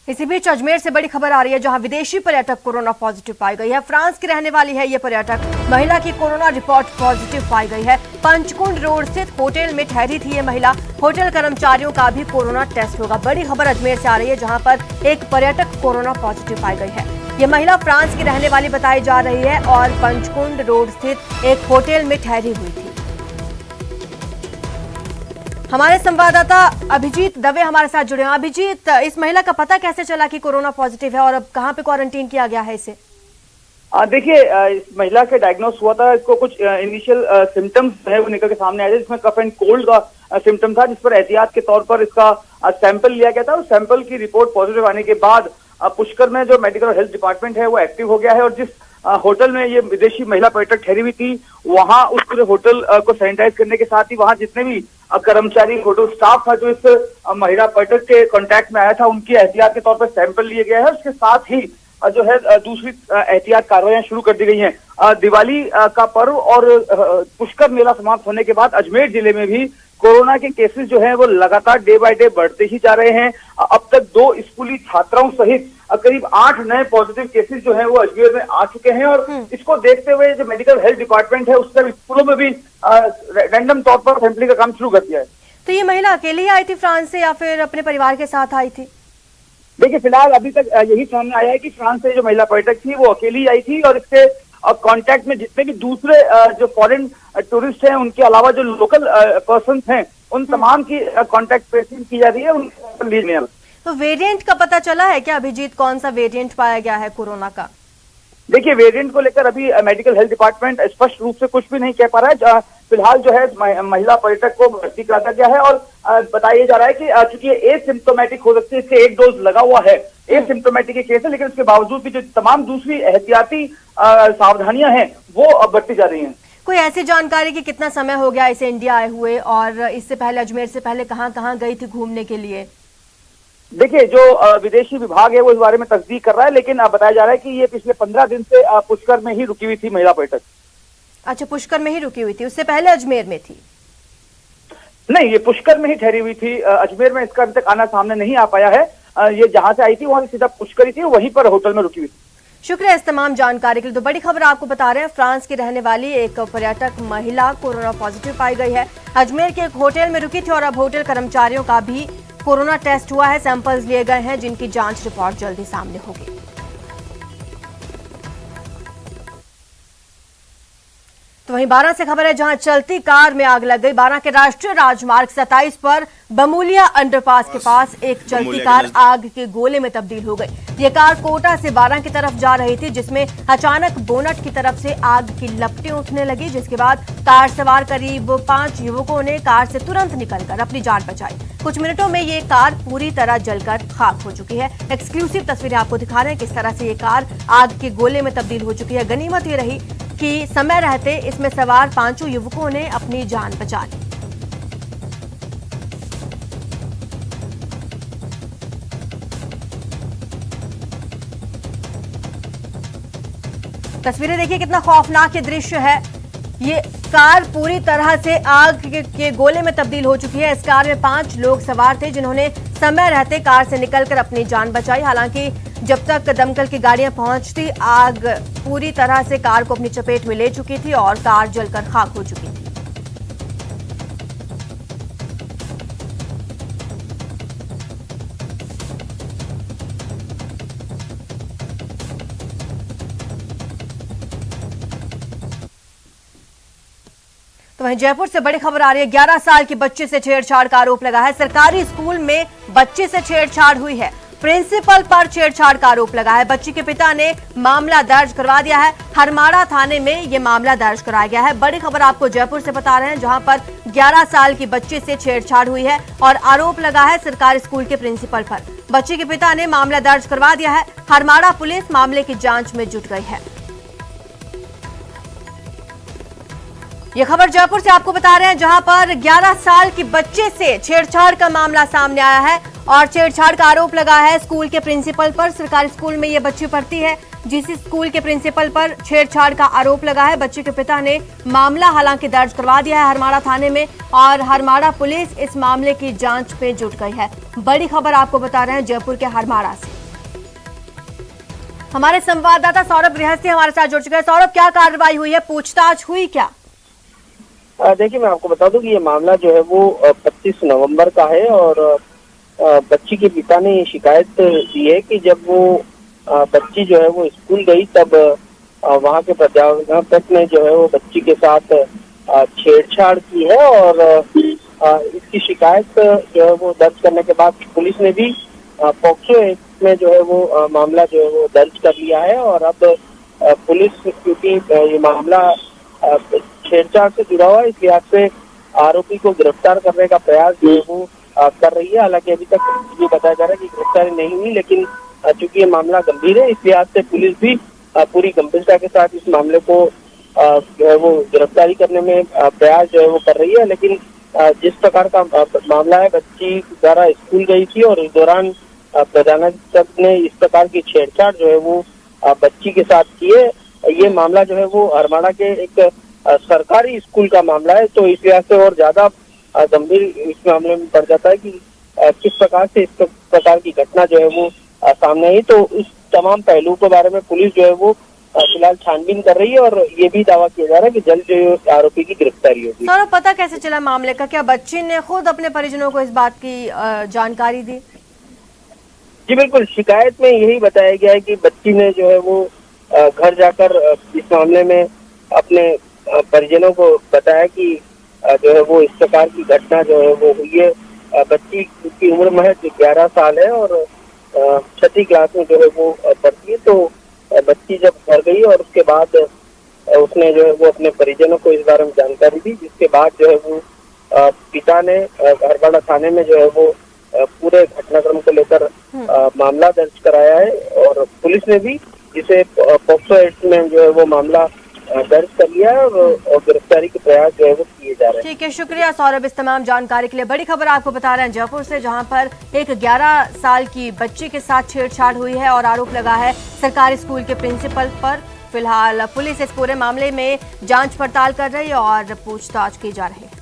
इसी बीच अजमेर से बड़ी खबर आ रही है, जहां विदेशी पर्यटक कोरोना पॉजिटिव पाई गई है। फ्रांस की रहने वाली है ये पर्यटक। महिला की कोरोना रिपोर्ट पॉजिटिव पाई गई है। पंचकुंड रोड स्थित होटल में ठहरी थी ये महिला। होटल कर्मचारियों का भी कोरोना टेस्ट होगा। बड़ी खबर अजमेर से आ रही है, जहां पर एक पर्यटक कोरोना पॉजिटिव पाई गई है। ये महिला फ्रांस की रहने वाली बताई जा रही है और पंचकुंड रोड स्थित एक होटल में ठहरी हुई थी। हमारे संवाददाता अभिजीत दवे हमारे साथ जुड़े हैं। अभिजीत, इस महिला का पता कैसे चला कि कोरोना पॉजिटिव है और अब कहां पे क्वारंटीन किया गया है इसे? देखिए, इस महिला के डायग्नोस हुआ था। इसको कुछ इनिशियल सिम्टम्स है वो निकल के सामने आए थे, जिसमें कफ एंड कोल्ड का सिम्टम था, जिस पर एहतियात के तौर पर इसका सैंपल लिया गया था। उस सैंपल की रिपोर्ट पॉजिटिव आने के बाद पुष्कर में जो मेडिकल और हेल्थ डिपार्टमेंट है वो एक्टिव हो गया है और जिस होटल में ये विदेशी महिला पर्यटक ठहरी हुई थी, वहां उस पूरे होटल को सैनिटाइज करने के साथ ही वहां जितने भी कर्मचारी, होटल स्टाफ था जो इस महिला पर्यटक के कांटेक्ट में आया था, उनकी एहतियात के तौर पर सैंपल लिए गए हैं। उसके साथ ही जो है दूसरी एहतियात कार्रवाइयां शुरू कर दी गई हैं। दिवाली का पर्व और पुष्कर मेला समाप्त होने के बाद अजमेर जिले में भी कोरोना के केसेस जो हैं वो लगातार डे बाय डे बढ़ते ही जा रहे हैं। अब तक 2 स्कूली छात्राओं सहित करीब 8 नए पॉजिटिव केसेस जो हैं वो अजमेर में आ चुके हैं और इसको देखते हुए जो मेडिकल हेल्थ डिपार्टमेंट है उसने स्कूलों में भी रैंडम तौर पर सैंपलिंग का काम शुरू कर दिया है। तो ये महिला अकेली ही आई थी फ्रांस से या फिर अपने परिवार के साथ आई थी? देखिए, फिलहाल अभी तक यही सामने आया है कि फ्रांस से जो महिला पर्यटक थी वो अकेली आई थी और इससे कांटेक्ट में जितने भी दूसरे जो फॉरेन टूरिस्ट हैं उनके अलावा जो लोकल पर्सन हैं उन तमाम की कांटेक्ट ट्रेसिंग की जा रही है, उनको ली नहीं। तो वेरिएंट का पता चला है क्या अभिजीत? कौन सा वेरिएंट पाया गया है कोरोना का? देखिए, वेरिएंट को लेकर अभी मेडिकल हेल्थ डिपार्टमेंट स्पष्ट रूप से कुछ भी नहीं कह पा रहा है। फिलहाल जो है महिला पर्यटक को भर्ती करा गया है और बताया जा रहा है कि चूंकि एसिम्प्टोमेटिक हो सकती है, इससे 1 डोज लगा हुआ है, एसिम्प्टोमेटिक केस है, लेकिन उसके बावजूद भी जो तमाम दूसरी एहतियाती सावधानियां हैं वो बरती जा रही हैं। कोई ऐसी जानकारी कि कितना समय हो गया इसे इंडिया आए हुए और इससे पहले अजमेर से पहले कहाँ कहाँ गई थी घूमने के लिए? देखिए, जो विदेशी विभाग है वो इस बारे में तस्दीक कर रहा है, लेकिन बताया जा रहा है कि ये पिछले 15 दिन से पुष्कर में ही रुकी हुई थी महिला पर्यटक। अच्छा, पुष्कर में ही रुकी हुई थी, उससे पहले अजमेर में थी? नहीं, ये पुष्कर में ही ठहरी हुई थी। अजमेर में इसका अभी तक आना सामने नहीं आ पाया है। ये जहां से आई थी वहां से सीधा पुष्कर ही थी, वहीं पर होटल में रुकी हुई थी। शुक्रिया इस तमाम जानकारी के लिए। तो बड़ी खबर आपको बता रहे हैं, फ्रांस की रहने वाली एक पर्यटक महिला कोरोना पॉजिटिव पाई गई है। अजमेर के एक होटल में रुकी थी और अब होटल कर्मचारियों का भी कोरोना टेस्ट हुआ है, सैंपल्स लिए गए हैं, जिनकी जांच रिपोर्ट जल्दी सामने होगी। तो वहीं 12 से खबर है, जहां चलती कार में आग लग गई। 12 के राष्ट्रीय राजमार्ग 27 पर बमूलिया अंडरपास के पास एक चलती कार आग के गोले में तब्दील हो गई। ये कार कोटा से 12 की तरफ जा रही थी, जिसमें अचानक बोनट की तरफ से आग की लपटें उठने लगी, जिसके बाद कार सवार करीब 5 युवकों ने कार से तुरंत निकलकर अपनी जान बचाई। कुछ मिनटों में ये कार पूरी तरह जलकर खाक हो चुकी है। एक्सक्लूसिव तस्वीरें आपको दिखा रहे हैं किस तरह से ये कार आग के गोले में तब्दील हो चुकी है। गनीमत ये रही कि समय रहते इसमें सवार 5 युवकों ने अपनी जान बचा ली। तस्वीरें देखिए, कितना खौफनाक ये दृश्य है। ये कार पूरी तरह से आग के गोले में तब्दील हो चुकी है। इस कार में 5 लोग सवार थे, जिन्होंने समय रहते कार से निकलकर अपनी जान बचाई। हालांकि जब तक दमकल की गाड़ियां पहुंचती, आग पूरी तरह से कार को अपनी चपेट में ले चुकी थी और कार जलकर खाक हो चुकी थी। तो वहीं जयपुर से बड़ी खबर आ रही है, 11 साल की बच्ची से छेड़छाड़ का आरोप लगा है। सरकारी स्कूल में बच्चे से छेड़छाड़ हुई है, प्रिंसिपल पर छेड़छाड़ का आरोप लगा है। बच्ची के पिता ने मामला दर्ज करवा दिया है। हरमाड़ा थाने में यह मामला दर्ज कराया गया है। बड़ी खबर आपको जयपुर से बता रहे हैं, जहां पर 11 साल की बच्ची से छेड़छाड़ हुई है और आरोप लगा है सरकारी स्कूल के प्रिंसिपल पर। बच्ची के पिता ने मामला दर्ज करवा दिया है। हरमाड़ा पुलिस मामले की जांच में जुट गई है। ये खबर जयपुर से आपको बता रहे हैं, जहां पर 11 साल की बच्चे से छेड़छाड़ का मामला सामने आया है और छेड़छाड़ का आरोप लगा है स्कूल के प्रिंसिपल पर। सरकारी स्कूल में ये बच्ची पढ़ती है, जिस स्कूल के प्रिंसिपल पर छेड़छाड़ का आरोप लगा है। बच्चे के पिता ने मामला हालांकि दर्ज करवा दिया है हरमाड़ा थाने में और हरमाड़ा पुलिस इस मामले की जांच में जुट गई है। बड़ी खबर आपको बता रहे हैं जयपुर के हरमाड़ा से। हमारे संवाददाता सौरभ गृहस्थी हमारे साथ जुड़ चुके हैं। सौरभ, क्या कार्रवाई हुई है, पूछताछ हुई क्या? देखिए, मैं आपको बता दूं कि ये मामला जो है वो 25 नवंबर का है और बच्ची के पिता ने ये शिकायत दी है कि जब वो बच्ची जो है वो स्कूल गई तब वहाँ के प्राध्यापक ने जो है वो बच्ची के साथ छेड़छाड़ की है और इसकी शिकायत जो है वो दर्ज करने के बाद पुलिस ने भी पॉक्सो एक्ट में जो है वो मामला जो है वो दर्ज कर लिया है और अब पुलिस, क्योंकि ये मामला छेड़छाड़ से जुड़ा हुआ है, इस लिहाज से आरोपी को गिरफ्तार करने का प्रयास जो है वो कर रही है। हालांकि अभी तक ये बताया जा रहा है कि गिरफ्तारी नहीं हुई, लेकिन चूंकि ये मामला गंभीर है, इस लिहाज से पुलिस भी पूरी गंभीरता के साथ इस मामले को जो है वो गिरफ्तारी करने में प्रयास जो है वो कर रही है। लेकिन जिस प्रकार का मामला है, बच्ची द्वारा स्कूल गई थी और इस दौरान प्रधानाध्यापक ने इस प्रकार की छेड़छाड़ जो है वो बच्ची के साथ की है। ये मामला जो है वो हरमाड़ा के एक सरकारी स्कूल का मामला है, तो इस लिहाज से और ज्यादा गंभीर इस मामले में पड़ जाता है कि किस प्रकार से इस प्रकार की घटना जो है वो सामने आई। तो इस तमाम पहलुओं के बारे में पुलिस जो है वो फिलहाल छानबीन कर रही है और ये भी दावा किया जा रहा है कि जल्द जो आरोपी की गिरफ्तारी होगी। सौरभ, पता कैसे चला मामले का? क्या बच्ची ने खुद अपने परिजनों को इस बात की जानकारी दी? जी बिल्कुल, शिकायत में यही बताया गया है कि बच्ची ने जो है वो घर जाकर इस मामले में अपने परिजनों को बताया कि जो है वो इस प्रकार की घटना जो है वो हुई है। बच्ची की उम्र महज 11 साल है और 6ठी क्लास में जो है वो पढ़ती है। तो बच्ची जब घर गई और उसके बाद उसने जो है वो अपने परिजनों को इस बारे में जानकारी दी, जिसके बाद जो है वो पिता ने हरमाड़ा थाने में जो है वो पूरे घटनाक्रम को लेकर मामला दर्ज कराया है और पुलिस ने भी जिसे पॉक्सो एक्ट में जो है वो मामला दर्ज कर लिया है और गिरफ्तारी के प्रयास जो है वो किए जा रहे हैं। ठीक है, शुक्रिया सौरभ इस तमाम जानकारी के लिए। बड़ी खबर आपको बता रहे हैं जयपुर से, जहां पर एक 11 साल की बच्ची के साथ छेड़छाड़ हुई है और आरोप लगा है सरकारी स्कूल के प्रिंसिपल पर। फिलहाल पुलिस इस पूरे मामले में जांच पड़ताल कर रही है और पूछताछ की जा रही है।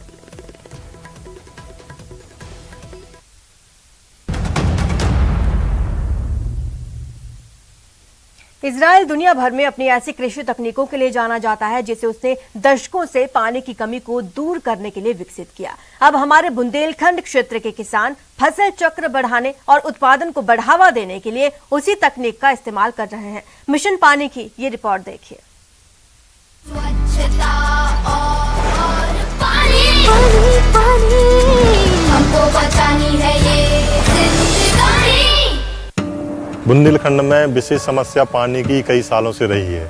इजराइल दुनिया भर में अपनी ऐसी कृषि तकनीकों के लिए जाना जाता है जिसे उसने दशकों से पानी की कमी को दूर करने के लिए विकसित किया। अब हमारे बुंदेलखंड क्षेत्र के किसान फसल चक्र बढ़ाने और उत्पादन को बढ़ावा देने के लिए उसी तकनीक का इस्तेमाल कर रहे हैं। मिशन पानी की ये रिपोर्ट देखिए। स्वच्छता और पानी, पानी हमको बचानी है ये जिंदगानी। बुंदेलखंड में विशेष समस्या पानी की कई सालों से रही है।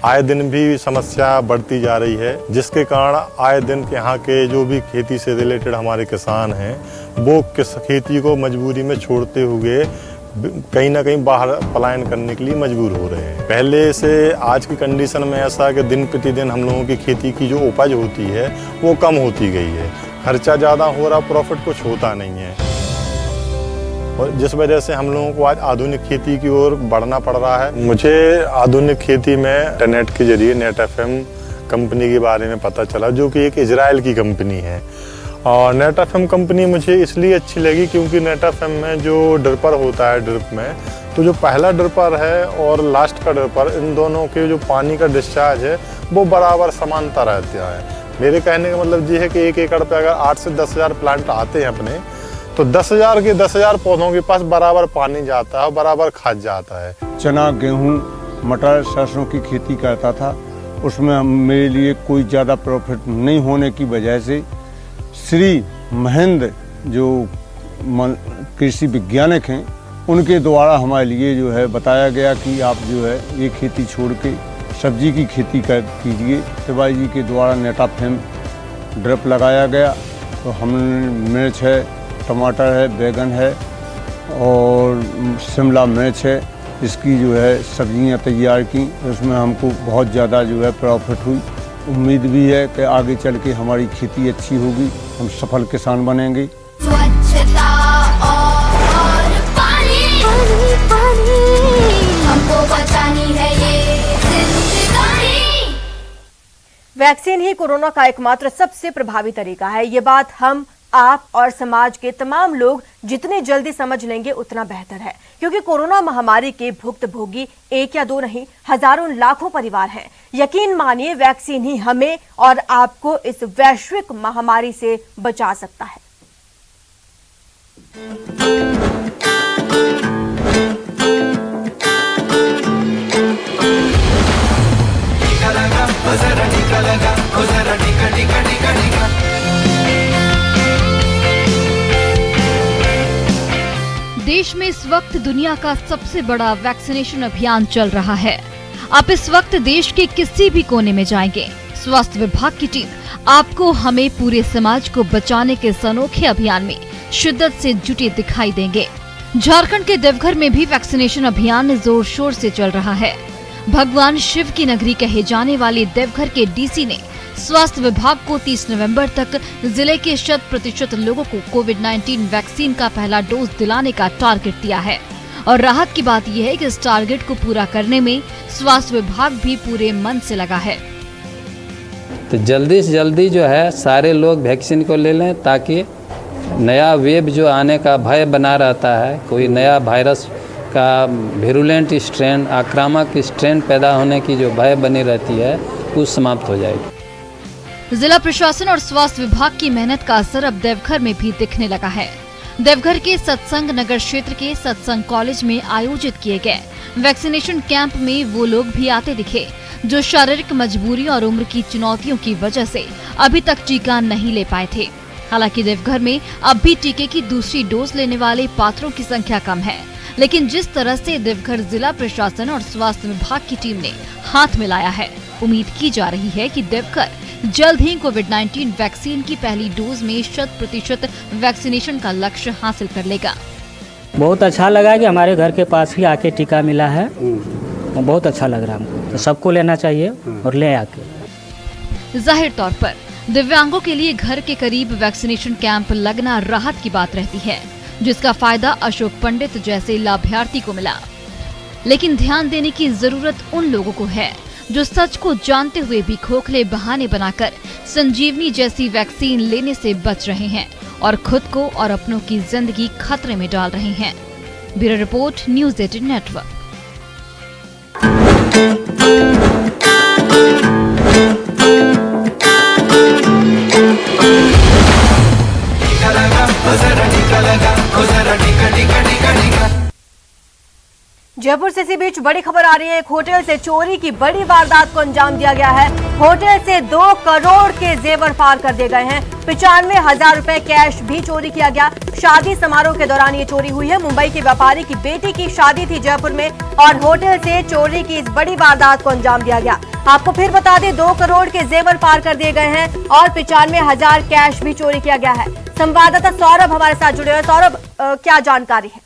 आए दिन भी समस्या बढ़ती जा रही है, जिसके कारण आए दिन यहाँ के जो भी खेती से रिलेटेड हमारे किसान हैं वो खेती को मजबूरी में छोड़ते हुए कहीं ना कहीं बाहर पलायन करने के लिए मजबूर हो रहे हैं। पहले से आज की कंडीशन में ऐसा कि दिन प्रतिदिन हम लोगों की खेती की जो उपज होती है वो कम होती गई है, खर्चा ज़्यादा हो रहा, प्रॉफिट कुछ होता नहीं है और जिस वजह से हम लोगों को आज आधुनिक खेती की ओर बढ़ना पड़ रहा है। मुझे आधुनिक खेती में इंटरनेट के जरिए नेट एफएम कंपनी के बारे में पता चला, जो कि एक इजराइल की कंपनी है। और नेट एफएम कंपनी मुझे इसलिए अच्छी लगी क्योंकि नेट एफएम में जो ड्रिपर होता है ड्रिप में, तो जो पहला ड्रिपर है और लास्ट का ड्रिपर, इन दोनों के जो पानी का डिस्चार्ज है वो बराबर समानता रहता है। मेरे कहने का मतलब ये है कि 1 एकड़ पे अगर 8 से 10,000 प्लांट आते हैं अपने, तो 10,000 के 10,000 पौधों के पास बराबर पानी जाता है और बराबर खाद जाता है। चना, गेहूं, मटर, सरसों की खेती करता था, उसमें मेरे लिए कोई ज़्यादा प्रॉफिट नहीं होने की वजह से श्री महेंद्र जो कृषि वैज्ञानिक हैं उनके द्वारा हमारे लिए जो है बताया गया कि आप जो है ये खेती छोड़ के सब्जी की खेती कीजिए। तिवारी जी के द्वारा नेटाफेम ड्रिप लगाया गया, तो हमने मिर्च है, टमाटर है, बैगन है और शिमला मिर्च है, इसकी जो है सब्जियां तैयार की। उसमें हमको बहुत ज़्यादा जो है प्रॉफिट हुई। उम्मीद भी है कि आगे चल के हमारी खेती अच्छी होगी, हम सफल किसान बनेंगे। स्वच्छता और पानी, पानी हमको बचानी है ये जिंदगानी। वैक्सीन ही कोरोना का एकमात्र सबसे प्रभावी तरीका है, ये बात हम आप और समाज के तमाम लोग जितने जल्दी समझ लेंगे उतना बेहतर है, क्योंकि कोरोना महामारी के भुक्तभोगी एक या दो नहीं, हजारों लाखों परिवार हैं। यकीन मानिए, वैक्सीन ही हमें और आपको इस वैश्विक महामारी से बचा सकता है। देश में इस वक्त दुनिया का सबसे बड़ा वैक्सीनेशन अभियान चल रहा है। आप इस वक्त देश के किसी भी कोने में जाएंगे, स्वास्थ्य विभाग की टीम आपको हमें पूरे समाज को बचाने के इस अनोखे अभियान में शिद्दत से जुटे दिखाई देंगे। झारखंड के देवघर में भी वैक्सीनेशन अभियान जोर शोर से चल रहा है। भगवान शिव की नगरी कहे जाने वाले देवघर के डीसी ने स्वास्थ्य विभाग को 30 नवंबर तक जिले के 100% लोगों को कोविड-19 वैक्सीन का पहला डोज दिलाने का टारगेट दिया है। और राहत की बात यह है कि इस टारगेट को पूरा करने में स्वास्थ्य विभाग भी पूरे मन से लगा है। तो जल्दी से जल्दी जो है सारे लोग वैक्सीन को ले लें, ताकि नया वेव जो आने का भय बना रहता है, कोई नया वायरस का विरुलेंट स्ट्रेन, आक्रामक स्ट्रेन पैदा होने की जो भय बनी रहती है, वो समाप्त हो जाएगी। जिला प्रशासन और स्वास्थ्य विभाग की मेहनत का असर अब देवघर में भी दिखने लगा है। देवघर के सत्संग नगर क्षेत्र के सत्संग कॉलेज में आयोजित किए गए वैक्सीनेशन कैंप में वो लोग भी आते दिखे जो शारीरिक मजबूरी और उम्र की चुनौतियों की वजह से अभी तक टीका नहीं ले पाए थे। हालांकि देवघर में अब भी टीके की दूसरी डोज लेने वाले पात्रों की संख्या कम है, लेकिन जिस तरह से देवघर जिला प्रशासन और स्वास्थ्य विभाग की टीम ने हाथ मिलाया है, उम्मीद की जा रही है कि देवघर जल्द ही कोविड-19 वैक्सीन की पहली डोज में 100% वैक्सीनेशन का लक्ष्य हासिल कर लेगा। बहुत अच्छा लगा कि हमारे घर के पास ही आके टीका मिला है, बहुत अच्छा लग रहा है हमको। तो सबको लेना चाहिए और ले आके। जाहिर तौर पर दिव्यांगों के लिए घर के करीब वैक्सीनेशन कैंप लगना राहत की बात रहती है, जिसका फायदा अशोक पंडित जैसे लाभार्थी को मिला। लेकिन ध्यान देने की जरूरत उन लोगों को है जो सच को जानते हुए भी खोखले बहाने बनाकर संजीवनी जैसी वैक्सीन लेने से बच रहे हैं और खुद को और अपनों की जिंदगी खतरे में डाल रहे हैं। Bureau report, news 18 network. Jaipur से इसी बीच बड़ी खबर आ रही है। एक होटल से चोरी की बड़ी वारदात को अंजाम दिया गया है। होटल से 2 करोड़ के जेवर पार कर दिए गए हैं। 95,000 रुपए कैश भी चोरी किया गया। शादी समारोह के दौरान ये चोरी हुई है। मुंबई के व्यापारी की बेटी की शादी थी जयपुर में और होटल से चोरी की इस बड़ी वारदात को अंजाम दिया गया। आपको फिर बता दें, 2 करोड़ के जेवर पार कर दिए गए हैं और 95,000 कैश भी चोरी किया गया है। संवाददाता सौरभ हमारे साथ जुड़े हुए। सौरभ, क्या जानकारी है?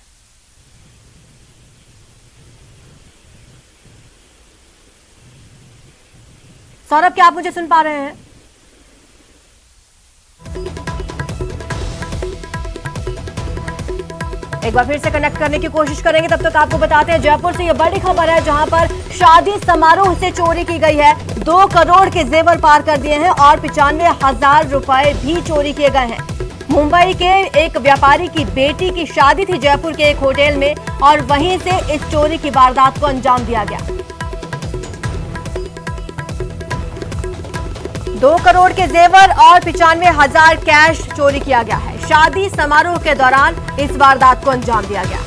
सौरभ, क्या आप मुझे सुन पा रहे हैं? एक बार फिर से कनेक्ट करने की कोशिश करेंगे, तब तक आपको बताते हैं जयपुर से ये बड़ी खबर है, जहां पर शादी समारोह से चोरी की गई है। 2 करोड़ के जेवर पार कर दिए हैं और 95,000 रुपए भी चोरी किए गए हैं। मुंबई के एक व्यापारी की बेटी की शादी थी जयपुर के एक होटल में और वहीं से इस चोरी की वारदात को अंजाम दिया गया। 2 करोड़ के जेवर और 95,000 कैश चोरी किया गया है। शादी समारोह के दौरान इस वारदात को अंजाम दिया गया।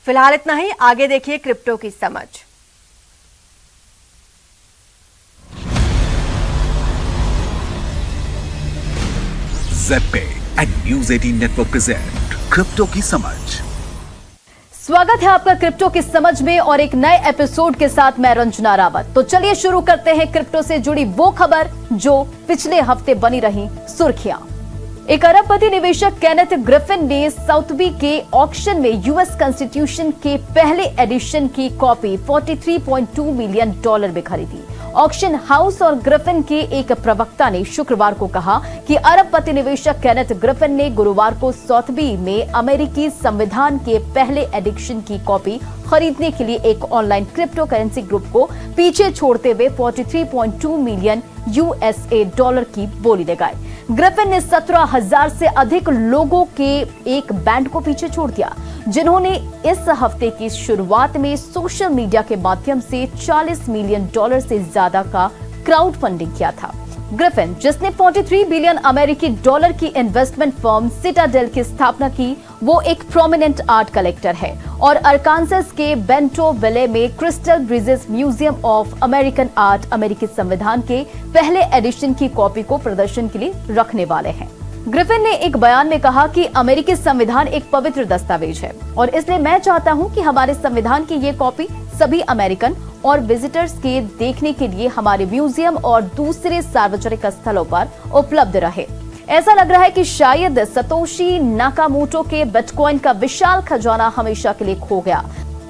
फिलहाल इतना ही, आगे देखिए क्रिप्टो की समझ। Z and news 18 network present crypto की समझ। स्वागत है आपका क्रिप्टो की समझ में और एक नए एपिसोड के साथ मैं रंजना रावत। तो चलिए शुरू करते हैं क्रिप्टो से जुड़ी वो खबर जो पिछले हफ्ते बनी रही सुर्खियां। एक अरबपति निवेशक केनेथ ग्रिफिन ने साउथबी के ऑक्शन में यूएस कॉन्स्टिट्यूशन के पहले एडिशन की कॉपी $43.2 मिलियन में खरीदी ऑक्शन हाउस और ग्रिफिन के एक प्रवक्ता ने शुक्रवार को कहा कि अरबपति निवेशक केनेथ ग्रिफिन ने गुरुवार को सौथबी में अमेरिकी संविधान के पहले एडिशन की कॉपी खरीदने के लिए एक ऑनलाइन क्रिप्टो करेंसी ग्रुप को पीछे छोड़ते हुए 43.2 मिलियन यूएसए डॉलर की बोली लगाई। ग्रिफिन ने 17,000 से अधिक लोगों के एक बैंड को पीछे छोड़ दिया, जिन्होंने इस हफ्ते की शुरुआत में सोशल मीडिया के माध्यम से $40 मिलियन से ज्यादा का क्राउड फंडिंग किया था। ग्रिफिन, जिसने 43 बिलियन अमेरिकी डॉलर की इन्वेस्टमेंट फर्म सिटाडेल की स्थापना की, वो एक प्रोमिनेंट आर्ट कलेक्टर है और अरकानसास के बेंटो विले में crystal bridges museum of American art अमेरिकी संविधान के पहले एडिशन की कॉपी को प्रदर्शन के लिए रखने वाले हैं। ग्रिफिन ने एक बयान में कहा कि अमेरिकी संविधान एक पवित्र दस्तावेज है और इसलिए मैं चाहता हूं कि हमारे संविधान की ये कॉपी सभी अमेरिकन और विजिटर्स के देखने के लिए हमारे म्यूजियम और दूसरे सार्वजनिक स्थलों पर उपलब्ध रहे। ऐसा लग रहा है कि शायद सतोशी नाकामोटो के बिटकॉइन का विशाल खजाना हमेशा के लिए खो गया।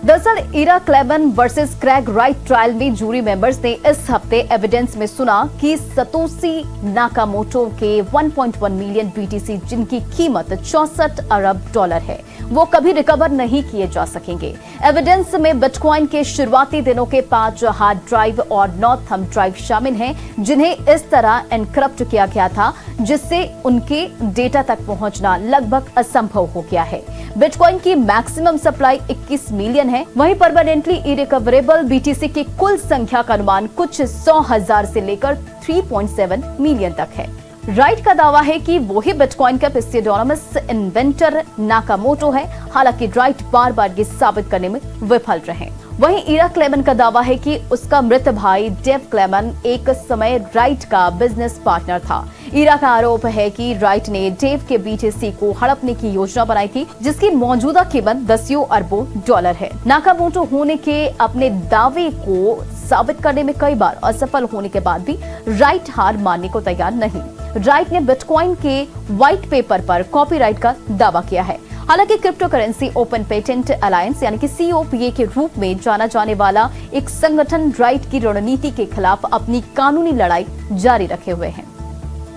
दरअसल इरा क्लेमन वर्सेस क्रेग राइट ट्रायल में जूरी मेंबर्स ने इस हफ्ते एविडेंस में सुना कि सतोशी नाकामोटो के 1.1 मिलियन बीटीसी, जिनकी कीमत 64 अरब डॉलर है, वो कभी रिकवर नहीं किए जा सकेंगे। एविडेंस में बिटकॉइन के शुरुआती दिनों के 5 हार्ड ड्राइव और 9 थंब ड्राइव शामिल हैं, जिन्हें इस तरह एनक्रिप्ट किया गया था जिससे उनके डेटा तक पहुंचना लगभग असंभव हो गया है। बिटकॉइन की मैक्सिमम सप्लाई 21 मिलियन है, वहीं परमानेंटली इरिकवरेबल बीटीसी की कुल संख्या का अनुमान कुछ 100,000 से लेकर 3.7 मिलियन तक है। राइट का दावा है कि वो ही बिटकॉइन का पिस्यूडोनिमस इन्वेंटर नाकामोटो है, हालांकि राइट बार बार ये साबित करने में विफल रहे। वहीं इरा क्लेमन का दावा है कि उसका मृत भाई डेव क्लेमन एक समय राइट का बिजनेस पार्टनर था। इरा का आरोप है कि राइट ने डेव के बीटीसी को हड़पने की योजना बनाई थी, जिसकी मौजूदा कीमत दसियों अरबों डॉलर है। नाकामोटो होने के अपने दावे को साबित करने में कई बार असफल होने के बाद भी राइट हार मानने को तैयार नहीं। राइट ने बिटकॉइन के व्हाइट पेपर पर कॉपीराइट का दावा किया है। हालांकि crypto currency open patent alliance यानी कि COPA के रूप में जाना जाने वाला एक संगठन राइट की रणनीति के खिलाफ अपनी कानूनी लड़ाई जारी रखे हुए हैं।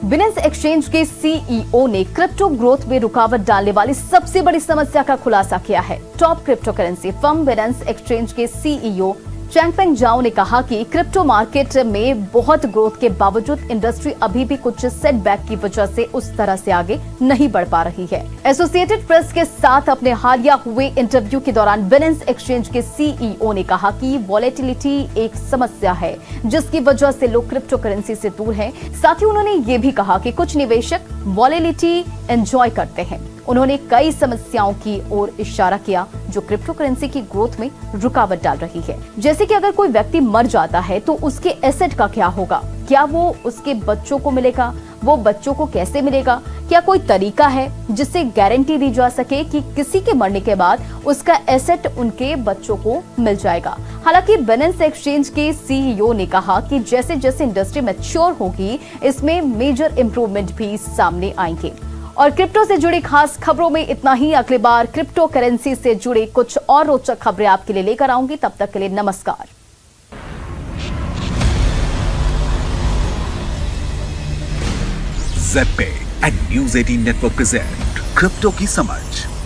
बिनेंस एक्सचेंज के CEO ने क्रिप्टो ग्रोथ में रुकावट डालने वाली सबसे बड़ी समस्या का खुलासा किया है। Top crypto currency firm Binance exchange के CEO चैंगपेंग जाओ ने कहा कि क्रिप्टो मार्केट में बहुत ग्रोथ के बावजूद इंडस्ट्री अभी भी कुछ सेटबैक की वजह से उस तरह से आगे नहीं बढ़ पा रही है। एसोसिएटेड प्रेस के साथ अपने हालिया हुए इंटरव्यू के दौरान बिनेंस एक्सचेंज के CEO ने कहा कि वॉलेटिलिटी एक समस्या है, जिसकी वजह से लोग क्रिप्टो करेंसी से दूर हैं। साथ ही उन्होंने ये भी कहा कि कुछ निवेशक वॉलेटिलिटी एंजॉय करते हैं। उन्होंने कई समस्याओं की ओर इशारा किया जो क्रिप्टो करेंसी की ग्रोथ में रुकावट डाल रही है, जैसे कि अगर कोई व्यक्ति मर जाता है तो उसके एसेट का क्या होगा, क्या वो उसके बच्चों को मिलेगा, वो बच्चों को कैसे मिलेगा, क्या कोई तरीका है जिससे गारंटी दी जा सके कि किसी के मरने के बाद उसका एसेट उनके बच्चों को मिल जाएगा। हालांकि बिनेंस एक्सचेंज के CEO ने कहा कि जैसे जैसे इंडस्ट्री मैच्योर होगी, इसमें मेजर इंप्रूवमेंट भी सामने आएंगे। और क्रिप्टो से जुड़ी खास खबरों में इतना ही। अगली बार क्रिप्टो करेंसी से जुड़ी कुछ और रोचक खबरें आपके लिए लेकर आऊंगी। तब तक के लिए नमस्कार। ZPay and News 18 network present crypto की समझ।